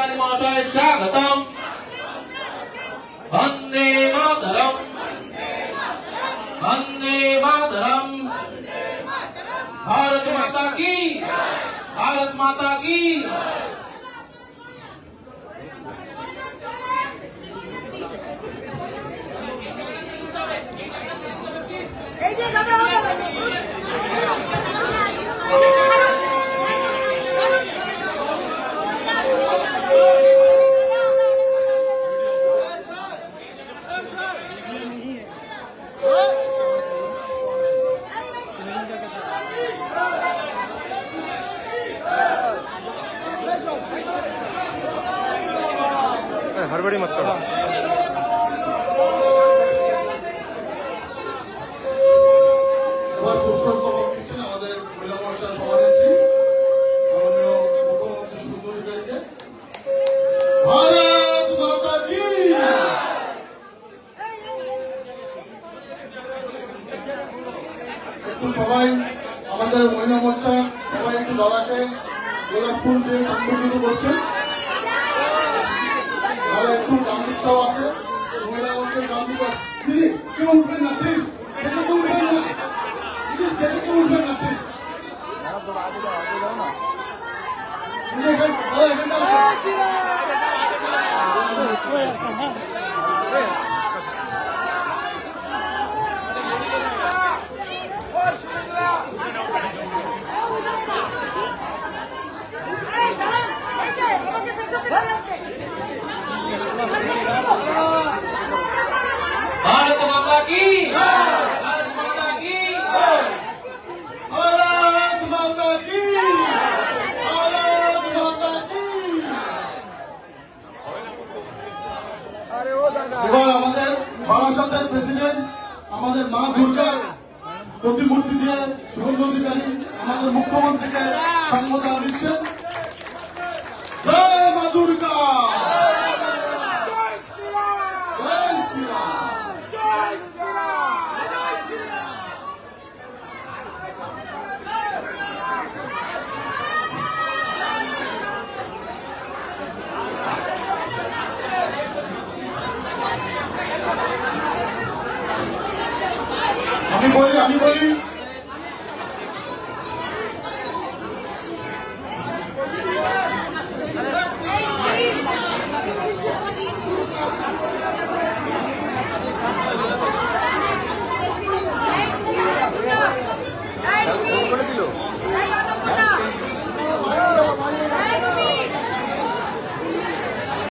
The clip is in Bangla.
রাষ্ট্রপতি মহাশয় স্বাগতম। বন্দে মাতরম, বন্দে মাতরম। भारत माता की, भारत माता की। हड़बड़ी मत करो। পুষ্পস্তবক দিচ্ছেন আমাদের মহিলা মোর্চার সভানেত্রী মাননীয় মুখ্যমন্ত্রী সুন্দরীদেরকে। ভারত মাতা কি। একটু সবাই আমাদের মহিলা মোর্চা সবাই একটু দাদাকে গোলাপ ফুল দিয়ে সম্বোধিত করছেন। দাদা একটু গান্ধীটাও আছে মহিলা মোর্চার গান্ধী। দিদি কেউ উঠবেন না প্লিজ, সেটা তো উঠবেন না, দিদি সেটা কেউ উঠবেন না প্লিজ। भारत माता की, भारत माता की। भारत माता की, भारत माता की। এবার আমাদের বারাসাতের প্রেসিডেন্ট আমাদের মা দুর্গার প্রতিমূর্তি দিয়ে শুভেন্দু অধিকারী আমাদের মুখ্যমন্ত্রীকে সম্বোধন দিচ্ছেন। জয় মা দুর্গা, জয় শ্রীরাম। আমি বলি